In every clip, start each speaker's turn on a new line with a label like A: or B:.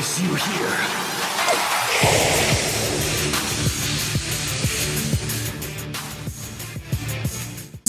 A: face you here.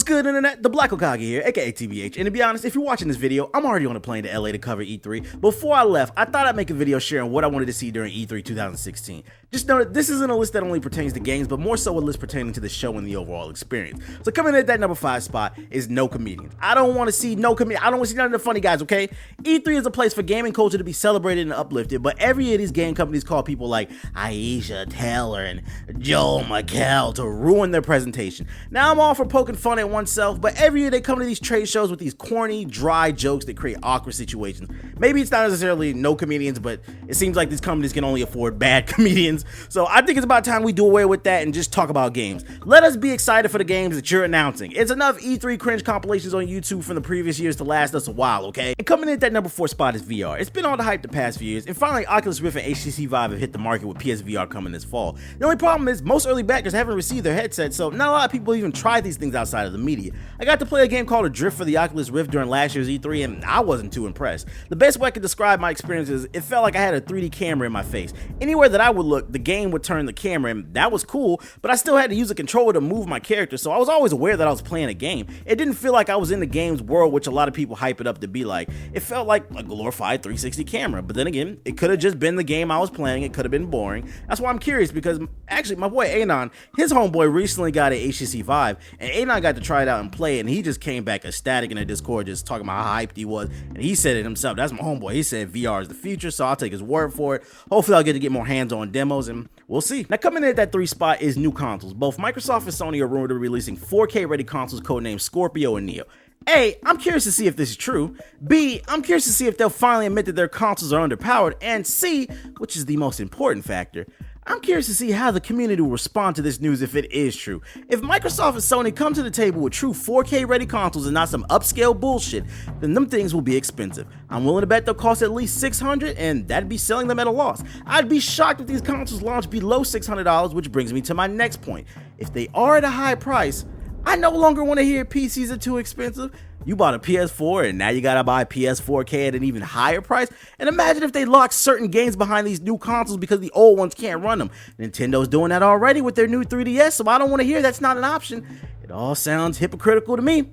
B: Good internet, the Black Hokage here, aka TBH, and to be honest, if you're watching this video, I'm already on a plane to LA to cover E3. Before I left, I thought I'd make a video sharing what I wanted to see during E3 2016. Just know that this isn't a list that only pertains to games, but more so a list pertaining to the show and the overall experience. So coming in at that number 5 spot is no comedians. I don't want to see no comedians. I don't want to see none of the funny guys, okay? E3 is a place for gaming culture to be celebrated and uplifted, but every year these game companies call people like Aisha Taylor and Joel McHale to ruin their presentation. Now I'm all for poking fun at oneself, but every year they come to these trade shows with these corny, dry jokes that create awkward situations. Maybe it's not necessarily no comedians, but it seems like these companies can only afford bad comedians. So I think it's about time we do away with that and just talk about games. Let us be excited for the games that you're announcing. It's enough E3 cringe compilations on YouTube from the previous years to last us a while, okay? And coming in at that number 4 spot is VR. It's been on the hype the past few years, and finally Oculus Rift and HTC Vive have hit the market with PSVR coming this fall. The only problem is most early backers haven't received their headsets, so not a lot of people even try these things outside of the media. I got to play a game called Adrift for the Oculus Rift during last year's E3, and I wasn't too impressed. The best way I could describe my experience is it felt like I had a 3D camera in my face. Anywhere that I would look, the game would turn the camera, and that was cool, but I still had to use a controller to move my character, so I was always aware that I was playing a game. It didn't feel like I was in the game's world, which a lot of people hype it up to be like. It felt like a glorified 360 camera, but then again, it could have just been the game I was playing. It could have been boring. That's why I'm curious, because actually my boy Anon, his homeboy recently got an HTC Vive, and Anon got to try it out and play it, and he just came back ecstatic in the Discord just talking about how hyped he was, and he said it himself. That's my homeboy. He said VR is the future, so I'll take his word for it. Hopefully I'll get more hands-on demos, and we'll see. Now coming in at that 3 spot is new consoles. Both Microsoft and Sony are rumored to be releasing 4K ready consoles codenamed Scorpio and Neo. A, I'm curious to see if this is true. B, I'm curious to see if they'll finally admit that their consoles are underpowered. And C, which is the most important factor, I'm curious to see how the community will respond to this news if it is true. If Microsoft and Sony come to the table with true 4K ready consoles and not some upscale bullshit, then them things will be expensive. I'm willing to bet they'll cost at least $600, and that'd be selling them at a loss. I'd be shocked if these consoles launch below $600, which brings me to my next point. If they are at a high price, I no longer want to hear PCs are too expensive. You bought a PS4 and now you gotta buy PS4K at an even higher price? And imagine if they lock certain games behind these new consoles because the old ones can't run them. Nintendo's doing that already with their new 3DS, so I don't want to hear that's not an option. It all sounds hypocritical to me.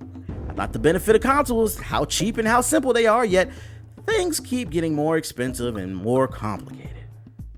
B: I thought the benefit of consoles, how cheap and how simple they are, yet things keep getting more expensive and more complicated.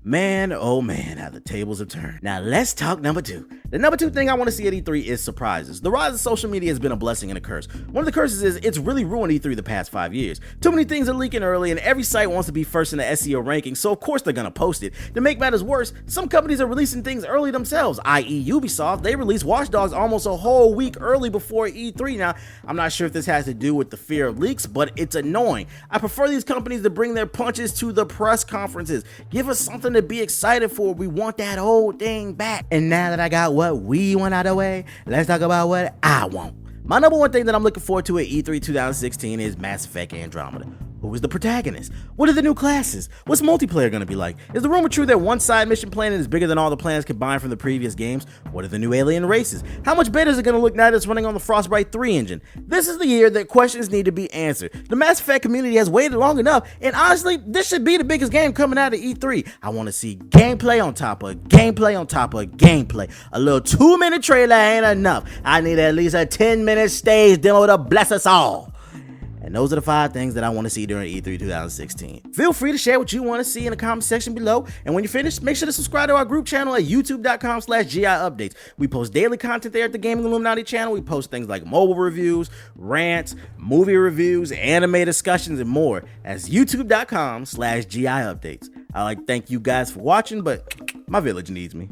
B: Man, oh man, how the tables have turned. Now let's talk number 2. The number 2 thing I want to see at E3 is surprises. The rise of social media has been a blessing and a curse. One of the curses is it's really ruined E3 the past 5 years. Too many things are leaking early, and every site wants to be first in the SEO rankings, so of course they're gonna post it. To make matters worse, some companies are releasing things early themselves, i.e. Ubisoft. They released Watch Dogs almost a whole week early before E3. Now, I'm not sure if this has to do with the fear of leaks, but it's annoying. I prefer these companies to bring their punches to the press conferences. Give us something to be excited for. We want that old thing back. And now that I got what we want out of the way, let's talk about what I want. My number 1 thing that I'm looking forward to at E3 2016 is Mass Effect Andromeda. Who is the protagonist? What are the new classes? What's multiplayer gonna be like? Is the rumor true that one side mission planet is bigger than all the planets combined from the previous games? What are the new alien races? How much better is it gonna look now that it's running on the Frostbite 3 engine? This is the year that questions need to be answered. The Mass Effect community has waited long enough, and honestly, this should be the biggest game coming out of E3. I wanna see gameplay on top of gameplay on top of gameplay. A little 2-minute trailer ain't enough. I need at least a 10-minute stage demo to bless us all. And those are the 5 things that I want to see during E3 2016. Feel free to share what you want to see in the comment section below. And when you're finished, make sure to subscribe to our group channel at youtube.com/GIUpdates. We post daily content there at the Gaming Illuminaughty channel. We post things like mobile reviews, rants, movie reviews, anime discussions, and more. That's youtube.com/GIUpdates. I like to thank you guys for watching, but my village needs me.